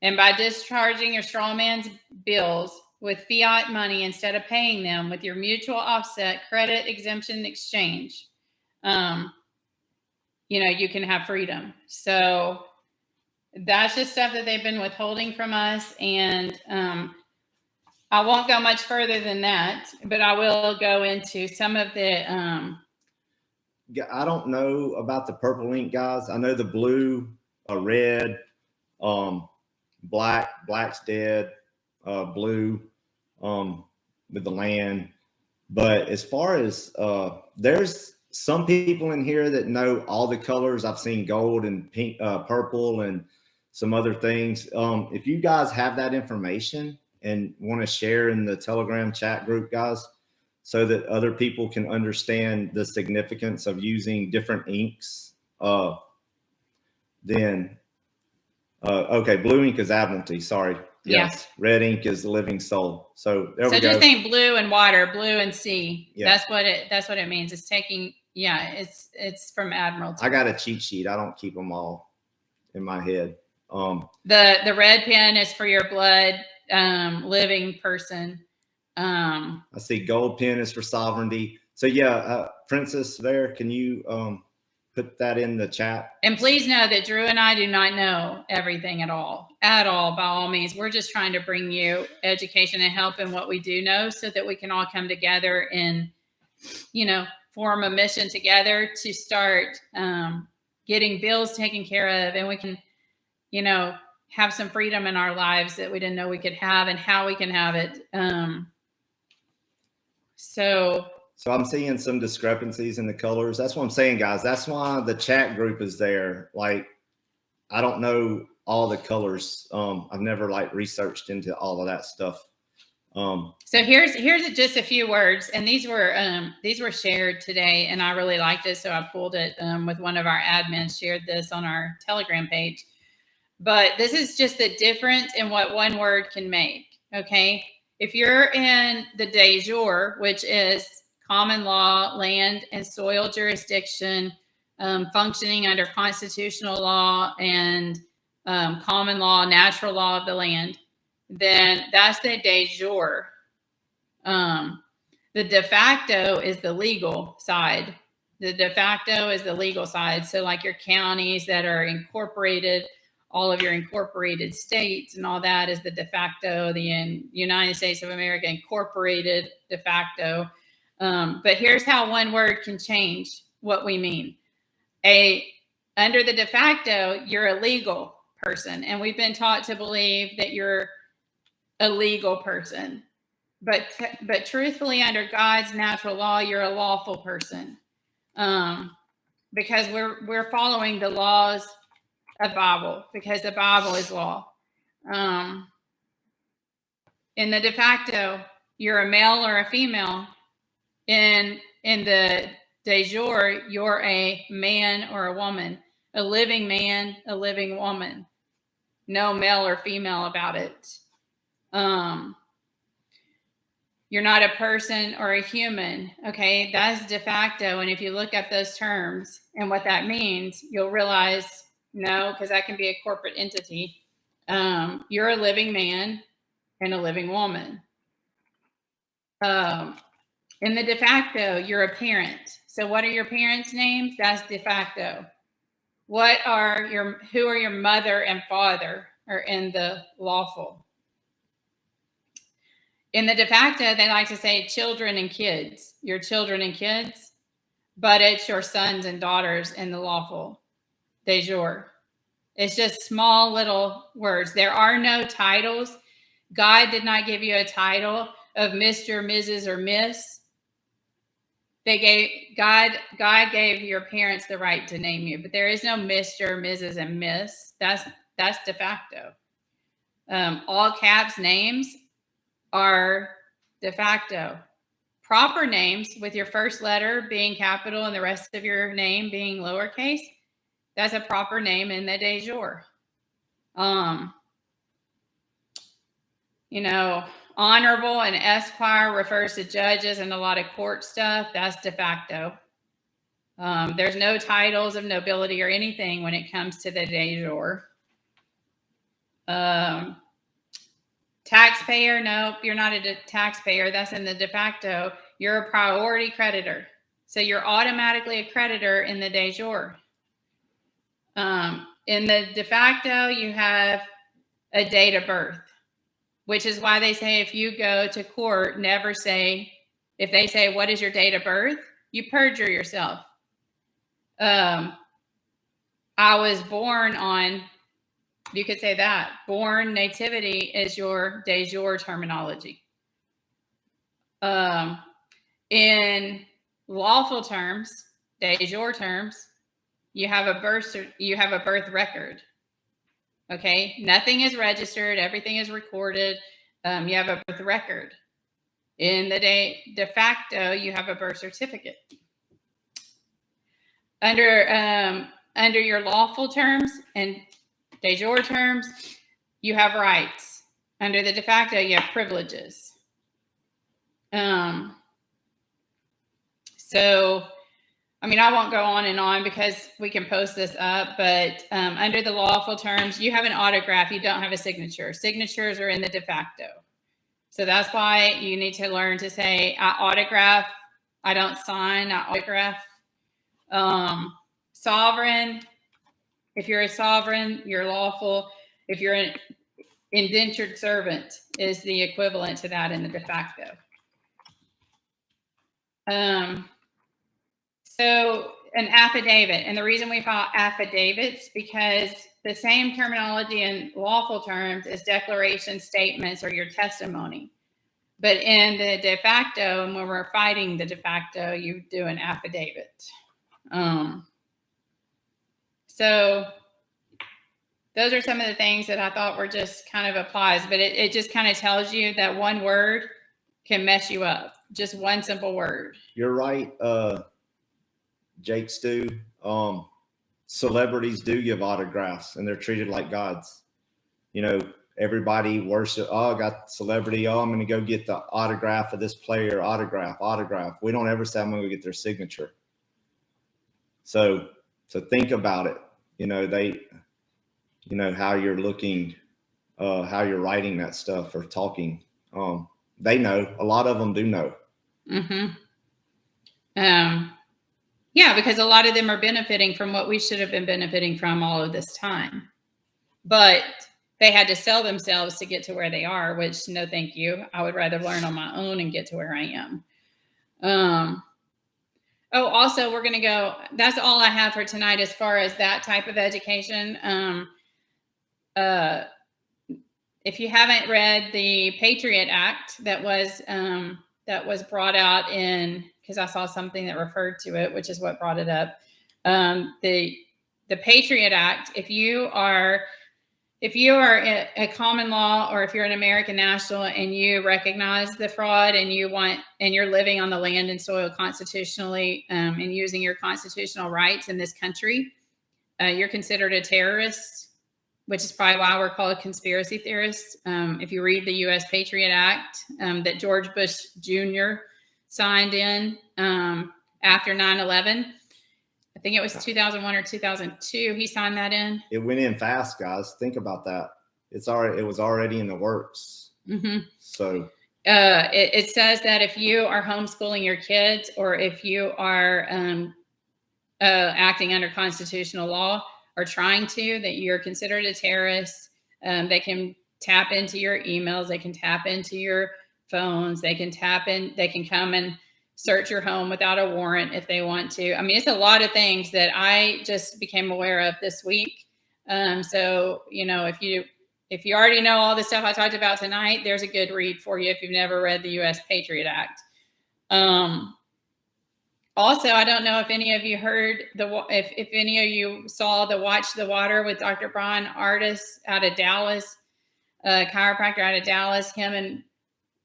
And by discharging your straw man's bills with fiat money instead of paying them with your mutual offset credit exemption exchange, you know, you can have freedom. So that's just stuff that they've been withholding from us. And I won't go much further than that, but I will go into some of the. I don't know about the purple ink, guys. I know the blue, red, black's dead, blue, with the land. But as far as there's some people in here that know all the colors. I've seen gold and pink, purple, and some other things. If you guys have that information and want to share in the Telegram chat group, guys, so that other people can understand the significance of using different inks, then okay, blue ink is Admiralty. Sorry. Yes. Yeah. Red ink is the living soul. So there we go. So just think blue and water, blue and sea. Yeah. That's what it means. It's taking, yeah, it's from Admiralty. I got a cheat sheet. I don't keep them all in my head. The red pen is for your blood, living person. I see gold pen is for sovereignty. So yeah, Princess there, can you put that in the chat? And please know that Drew and I do not know everything at all, by all means. We're just trying to bring you education and help in what we do know so that we can all come together and, you know, form a mission together to start getting bills taken care of, and we can, you know, have some freedom in our lives that we didn't know we could have and how we can have it. So I'm seeing some discrepancies in the colors. That's what I'm saying, guys. That's why the chat group is there. Like, I don't know all the colors. I've never like researched into all of that stuff. So here's just a few words, and these were shared today, and I really liked it, so I pulled it with one of our admins, shared this on our Telegram page. But this is just the difference in what one word can make. Okay, if you're in the de jure, which is common law, land and soil jurisdiction, functioning under constitutional law and common law, natural law of the land, then that's the de jure. The de facto is the legal side. The de facto is the legal side. So like your counties that are incorporated, all of your incorporated states and all that is the de facto, the United States of America incorporated de facto. But here's how one word can change what we mean. Under the de facto, you're a legal person. And we've been taught to believe that you're a legal person. But truthfully, under God's natural law, you're a lawful person. Because we're following the laws of the Bible, because the Bible is law. In the de facto, you're a male or a female. In the de jure, you're a man or a woman, a living man, a living woman. No male or female about it. You're not a person or a human. Okay, that's de facto. And if you look at those terms and what that means, you'll realize, no, because that can be a corporate entity. You're a living man and a living woman. In the de facto, you're a parent. So what are your parents' names? That's de facto. Who are your mother and father are in the lawful. In the de facto, they like to say children and kids, your children and kids, but it's your sons and daughters in the lawful, de jure. It's just small little words. There are no titles. God did not give you a title of Mr., Mrs., or Miss. God gave your parents the right to name you, but there is no Mr., Mrs., and Miss. That's de facto. All caps names are de facto. Proper names with your first letter being capital and the rest of your name being lowercase, that's a proper name in the de jure. Honorable and esquire refers to judges and a lot of court stuff. That's de facto. There's no titles of nobility or anything when it comes to the de jure. Taxpayer, nope, you're not a taxpayer. That's in the de facto. You're a priority creditor. So you're automatically a creditor in the de jure. In the de facto, you have a date of birth, which is why they say if you go to court, never say, if they say, what is your date of birth? You perjure yourself. I was born on, you could say that. Born nativity is your de jure terminology. In lawful terms, de jure terms, you have a birth record. Okay, nothing is registered, everything is recorded. You have a birth record. In the de facto, you have a birth certificate. Under your lawful terms and de jure terms, you have rights. Under the de facto, you have privileges. So, I mean, I won't go on and on because we can post this up, but under the lawful terms, you have an autograph, you don't have a signature. Signatures are in the de facto. So that's why you need to learn to say, I autograph, I don't sign, I autograph. Sovereign, if you're a sovereign, you're lawful. If you're an indentured servant is the equivalent to that in the de facto. So an affidavit, and the reason we file affidavits because the same terminology in lawful terms is declaration statements or your testimony. But in the de facto, and when we're fighting the de facto, you do an affidavit. So those are some of the things that I thought were just kind of applies, but it just kind of tells you that one word can mess you up. Just one simple word. You're right, Jake Stu. Celebrities do give autographs and they're treated like gods. You know, everybody worships, oh, I got celebrity. Oh, I'm going to go get the autograph of this player. Autograph. We don't ever say I'm going to get their signature. So think about it. You know, how you're looking, how you're writing that stuff or talking. They know. A lot of them do know. Mm-hmm. Yeah, because a lot of them are benefiting from what we should have been benefiting from all of this time. But they had to sell themselves to get to where they are, which no, thank you. I would rather learn on my own and get to where I am. Oh, also, we're going to go. That's all I have for tonight as far as that type of education. If you haven't read the Patriot Act that was brought out in, because I saw something that referred to it, which is what brought it up. The Patriot Act, if you are a common law or if you're an American national and you recognize the fraud and you're living on the land and soil constitutionally and using your constitutional rights in this country, you're considered a terrorist, which is probably why we're called conspiracy theorists. If you read the U.S. Patriot Act that George Bush Jr. signed in after 9/11, I think it was 2001 or 2002. He signed that in. It went in fast, guys. Think about that. It was already in the works. Mm-hmm. So it says that if you are homeschooling your kids or if you are acting under constitutional law or trying to, that you're considered a terrorist. They can tap into your emails. They can tap into your phones. They can come and search your home without a warrant if they want to. I mean, it's a lot of things that I just became aware of this week. So, you know, if you already know all the stuff I talked about tonight, there's a good read for you if you've never read the U.S. Patriot Act. Also, I don't know if any of you heard if any of you saw the Watch the Water with Dr. Brian Artis out of Dallas, chiropractor out of Dallas.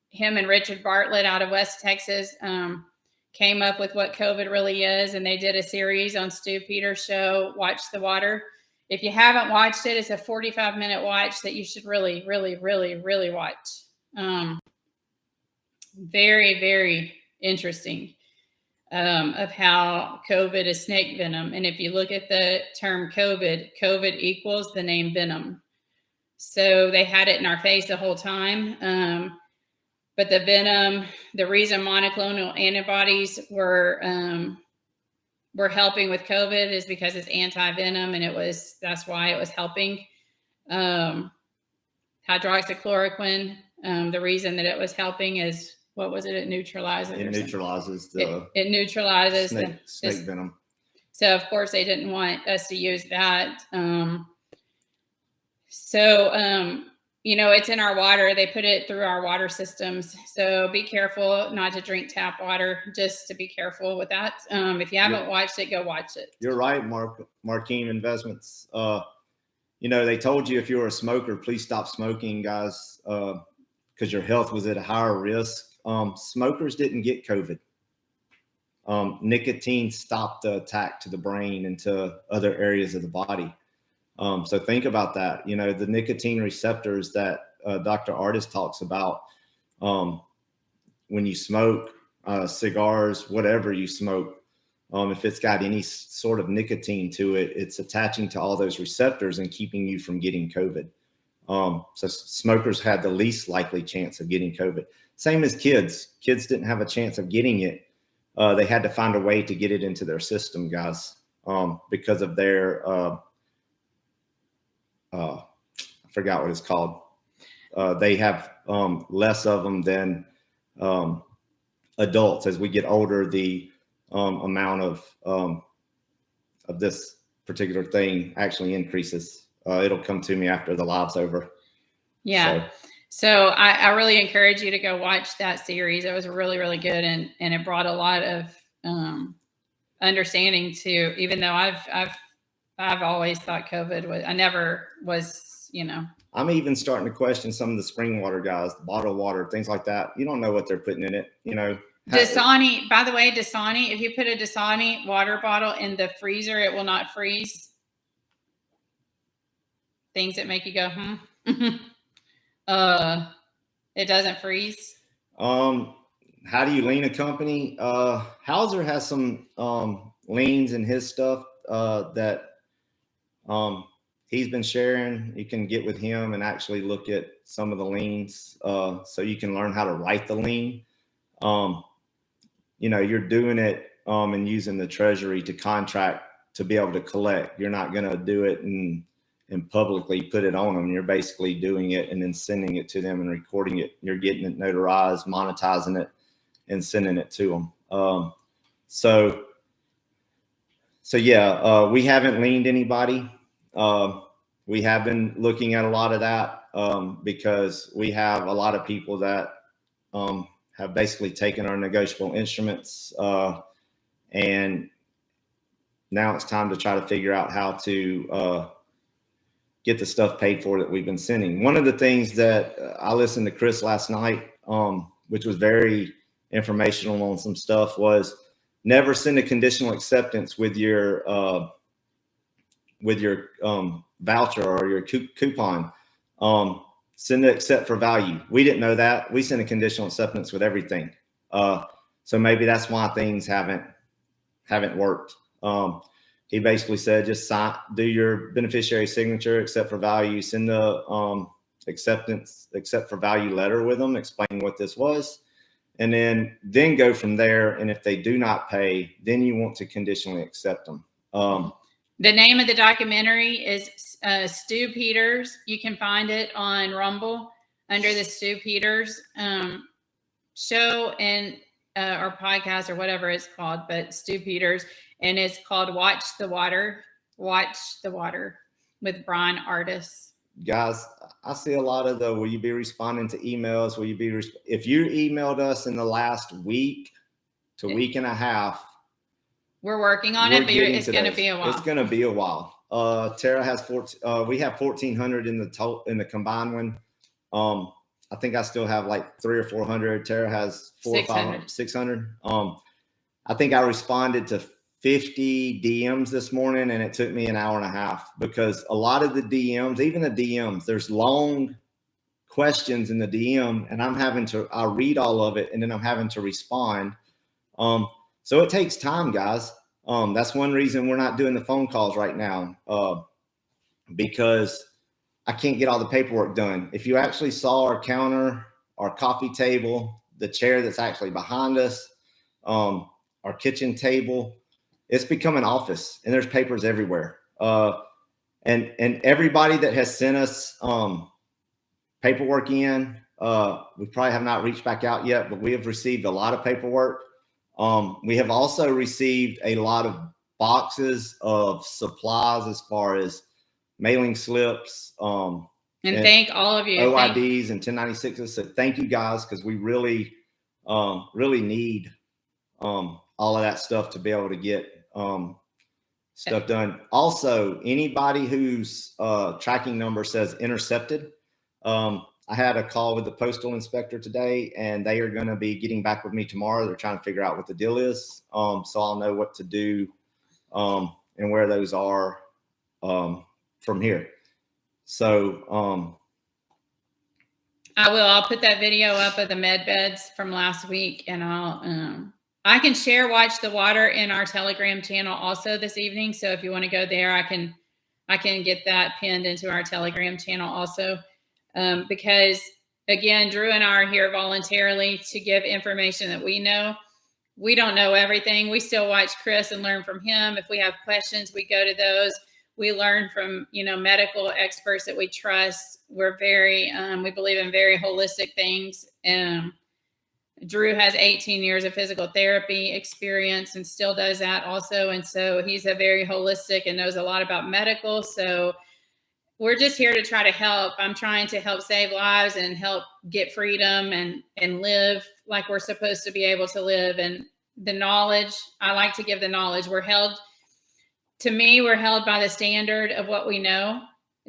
Him and Richard Bartlett out of West Texas came up with what COVID really is, and they did a series on Stu Peters' show, Watch the Water. If you haven't watched it, it's a 45-minute watch that you should really, really, really, really watch. Very, very interesting of how COVID is snake venom. And if you look at the term COVID equals the name venom. So they had it in our face the whole time. But the venom, the reason monoclonal antibodies were helping with COVID is because it's anti-venom, and that's why it was helping. Hydroxychloroquine, the reason that it was helping is, what was it? It neutralizes. It neutralizes it neutralizes snake venom. So of course they didn't it's in our water. They put it through our water systems. So be careful not to drink tap water, just to be careful with that. If you haven't watched it, go watch it. You're right, Marquine Investments. They told you if you were a smoker, please stop smoking, guys, because your health was at a higher risk. Smokers didn't get COVID. Nicotine stopped the attack to the brain and to other areas of the body. So think about that. The nicotine receptors that Dr. Artis talks about when you smoke cigars, whatever you smoke, if it's got any sort of nicotine to it, it's attaching to all those receptors and keeping you from getting COVID. So smokers had the least likely chance of getting COVID. Same as kids. Kids didn't have a chance of getting it. They had to find a way to get it into their system, guys, because of their I forgot what it's called. They have less of them than adults. As we get older, the amount of this particular thing actually increases. It'll come to me after the live's over. Yeah. So I really encourage you to go watch that series. It was really, really good, and it brought a lot of understanding to. Even though I've always thought COVID was, I never was. I'm even starting to question some of the spring water guys, the bottled water, things like that. You don't know what they're putting in it. Dasani, by the way, Dasani, if you put a Dasani water bottle in the freezer, it will not freeze. Things that make you go, it doesn't freeze. How do you lean a company? Hauser has some leans in his stuff that he's been sharing. You can get with him and actually look at some of the liens so you can learn how to write the lien. You're doing it and using the treasury to contract to be able to collect. You're not going to do it and publicly put it on them. You're basically doing it and then sending it to them and recording it. You're getting it notarized, monetizing it, and sending it to them. So yeah, we haven't liened anybody. We have been looking at a lot of that because we have a lot of people that have basically taken our negotiable instruments and now it's time to try to figure out how to get the stuff paid for that we've been sending. One of the things that I listened to Chris last night, which was very informational on some stuff, was never send a conditional acceptance with your voucher or your coupon. Send it accept for value. We didn't know that. We send a conditional acceptance with everything. So maybe that's why things haven't worked. He basically said, just do your beneficiary signature, accept for value, send the accept for value letter with them, explain what this was, and then go from there. And if they do not pay, then you want to conditionally accept them. The name of the documentary is Stu Peters. You can find it on Rumble under the Stu Peters show and or podcast or whatever it's called, but Stu Peters, and it's called Watch the Water with Brian Artis. Guys, I see a lot of will you be responding to emails? Will you be if you emailed us in the last week to week and a half? We're working on it, but it's going to be a while. It's going to be a while. Tara has we have 1,400 in the combined one. I think I still have like 300 or 400. Tara has 600. I think I responded to 50 DMs this morning, and it took me an hour and a half because a lot of the DMs, even the DMs, there's long questions in the DM, and I read all of it, and then I'm having to respond. So it takes time, guys. That's one reason we're not doing the phone calls right now because I can't get all the paperwork done. If you actually saw our counter, our coffee table, the chair that's actually behind us, our kitchen table, it's become an office and there's papers everywhere. And everybody that has sent us paperwork in, we probably have not reached back out yet, but we have received a lot of paperwork. We have also received a lot of boxes of supplies as far as mailing slips, And thank all of you. OIDs and 1096s. So thank you guys, because we really need all of that stuff to be able to get stuff done. Also, anybody whose tracking number says intercepted, I had a call with the postal inspector today, and they are going to be getting back with me tomorrow. They're trying to figure out what the deal is, so I'll know what to do and where those are from here. So I'll put that video up of the med beds from last week, and I can share Watch the Water in our Telegram channel also this evening. So if you want to go there, I can get that pinned into our Telegram channel also. Because again, Drew and I are here voluntarily to give information that we know. We don't know everything. We still watch Chris and learn from him. If we have questions, we go to those. We learn from, medical experts that we trust. We're very, we believe in very holistic things. Drew has 18 years of physical therapy experience and still does that also. And so he's a very holistic and knows a lot about medical. So we're just here to try to help. I'm trying to help save lives and help get freedom and live like we're supposed to be able to live. And the knowledge, I like to give the knowledge. We're held by the standard of what we know.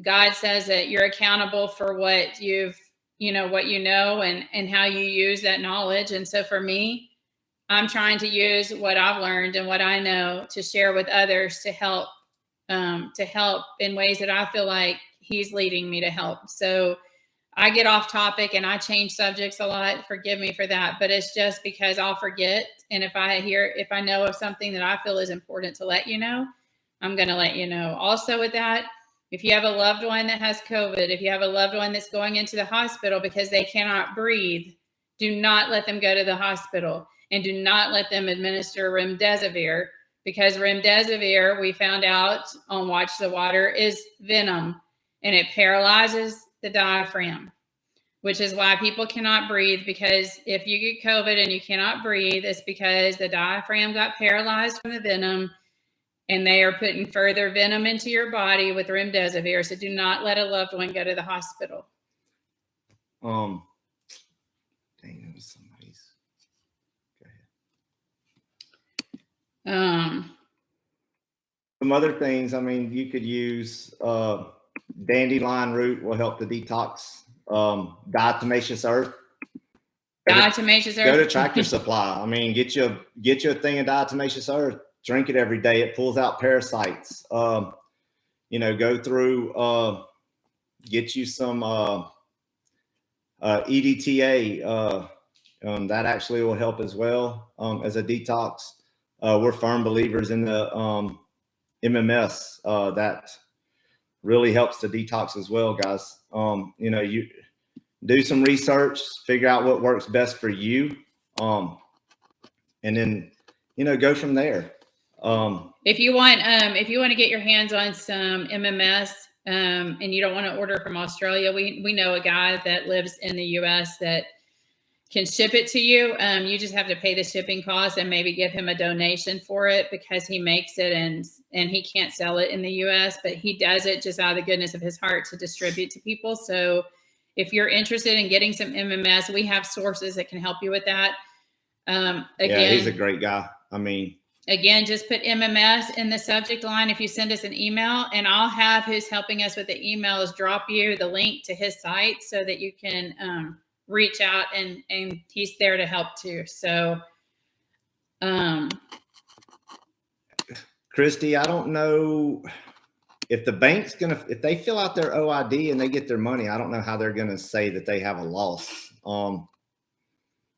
God says that you're accountable for what you know and how you use that knowledge. And so for me, I'm trying to use what I've learned and what I know to share with others to help in ways that I feel like he's leading me to help. So I get off topic and I change subjects a lot. Forgive me for that, but it's just because I'll forget. And if I know of something that I feel is important to let you know, I'm going to let you know. Also with that, if you have a loved one that has COVID, if you have a loved one that's going into the hospital because they cannot breathe, do not let them go to the hospital, and do not let them administer remdesivir, because remdesivir, we found out on Watch the Water, is venom, and it paralyzes the diaphragm, which is why people cannot breathe. Because if you get COVID and you cannot breathe, it's because the diaphragm got paralyzed from the venom, and they are putting further venom into your body with remdesivir. So do not let a loved one go to the hospital. Dang, it was somebody's. Go ahead. Some other things. I mean, you could use dandelion root will help the detox. Diatomaceous earth. Diatomaceous earth. Go to Tractor Supply. I mean, get you a thing of diatomaceous earth. Drink it every day. It pulls out parasites. Go through, get you some EDTA. That actually will help as well as a detox. We're firm believers in the MMS. That really helps to detox as well, guys. You do some research, figure out what works best for you, and then go from there. If you want to get your hands on some MMS, and you don't want to order from Australia, we know a guy that lives in the US that can ship it to you. You just have to pay the shipping cost and maybe give him a donation for it, because he makes it and he can't sell it in the US, but he does it just out of the goodness of his heart to distribute to people. So if you're interested in getting some MMS, we have sources that can help you with that. Again, yeah, he's a great guy. I mean, again, just put MMS in the subject line if you send us an email, and I'll have who's helping us with the emails drop you the link to his site so that you can reach out, and he's there to help too. So, Christy, I don't know if the bank's if they fill out their OID and they get their money, I don't know how they're gonna say that they have a loss.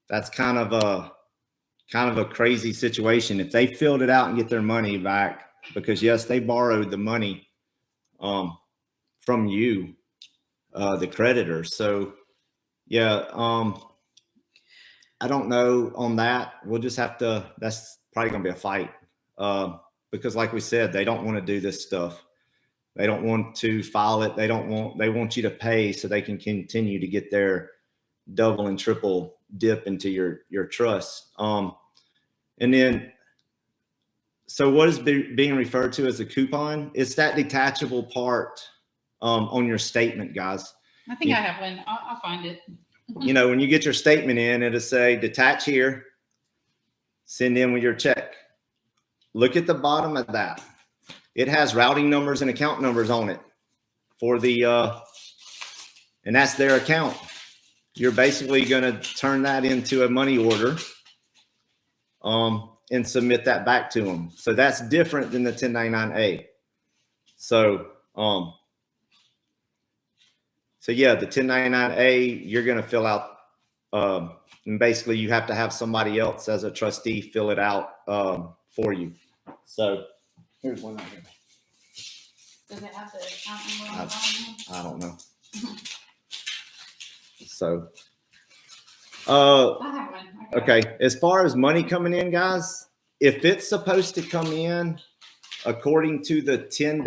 That's kind of a crazy situation. If they filled it out and get their money back, because yes, they borrowed the money from you, the creditor. So yeah, I don't know on that. We'll just have to, that's probably gonna be a fight. Because like we said, they don't want to do this stuff. They don't want to file it. They want you to pay so they can continue to get their double and triple dip into your trust. And then, so what is being referred to as a coupon? It's that detachable part on your statement, guys. I think I have one. I'll find it. You know, when you get your statement in, it'll say detach here, send in with your check. Look at the bottom of that. It has routing numbers and account numbers on it for the, and that's their account. You're basically going to turn that into a money order and submit that back to them. So that's different than the 1099A. So, so yeah, the 1099A, you're going to fill out, and basically you have to have somebody else as a trustee fill it out for you. So here's one right here. Does it have the account number on the bottom? I don't know. So, I have one. okay. As far as money coming in, guys, if it's supposed to come in according to the 10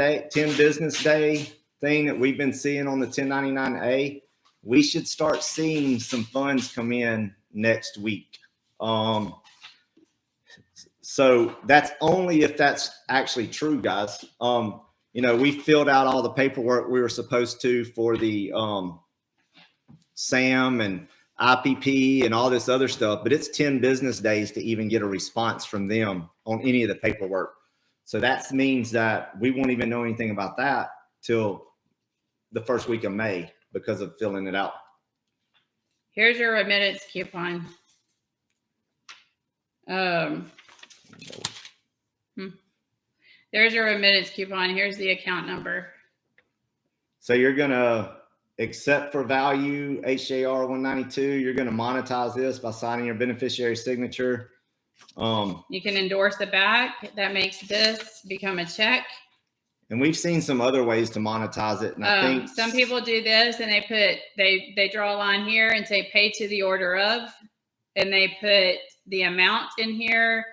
business day thing that we've been seeing on the 1099A, we should start seeing some funds come in next week. So that's only if that's actually true, guys. You know, we filled out all the paperwork we were supposed to for the SAM and IPP and all this other stuff, but it's 10 business days to even get a response from them on any of the paperwork. So that means that we won't even know anything about that till the first week of May because of filling it out. Here's your remittance coupon. There's your remittance coupon. Here's the account number. So you're going to accept for value HJR 192. You're going to monetize this by signing your beneficiary signature. You can endorse the back. That makes this become a check. And we've seen some other ways to monetize it. And I think some people do this and they draw a line here and say pay to the order of, and they put the amount in here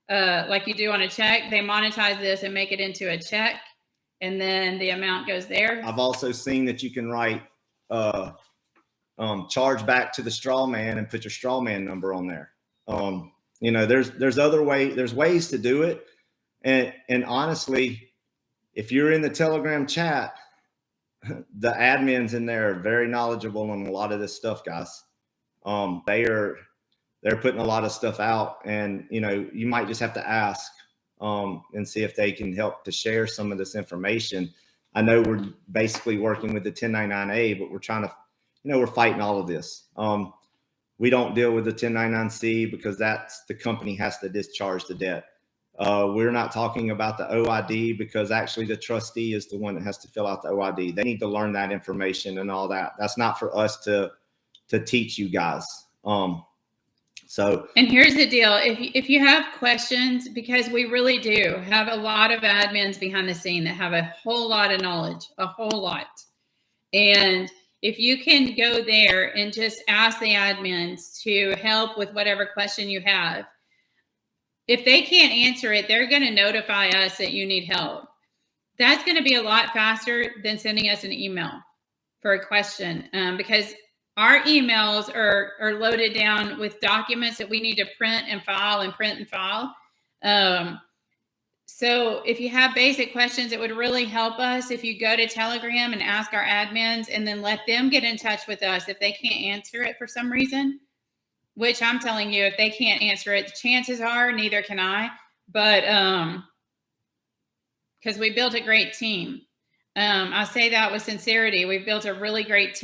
like you do on a check. They monetize this and make it into a check, and then the amount goes there. I've also seen that you can write charge back to the straw man and put your straw man number on there. You know, there's other ways, there's ways to do it. And honestly, if you're in the Telegram chat, the admins in there are very knowledgeable on a lot of this stuff, guys. They're putting a lot of stuff out, and you know, you might just have to ask and see if they can help to share some of this information. I know we're basically working with the 1099A, but we're trying to, you know, we're fighting all of this. We don't deal with the 1099C because that's the company has to discharge the debt. We're not talking about the OID because actually the trustee is the one that has to fill out the OID. They need to learn that information and all that. That's not for us to teach you guys. So, and here's the deal. If you have questions, because we really do have a lot of admins behind the scene that have a whole lot of knowledge, a whole lot. And if you can go there and just ask the admins to help with whatever question you have, if they can't answer it, they're going to notify us that you need help. That's going to be a lot faster than sending us an email for a question, because our emails are loaded down with documents that we need to print and file and print and file. So if you have basic questions, it would really help us if you go to Telegram and ask our admins and then let them get in touch with us if they can't answer it for some reason. Which I'm telling you, if they can't answer it, chances are neither can I. But because we built a great team. I say that with sincerity. We've built a really great team.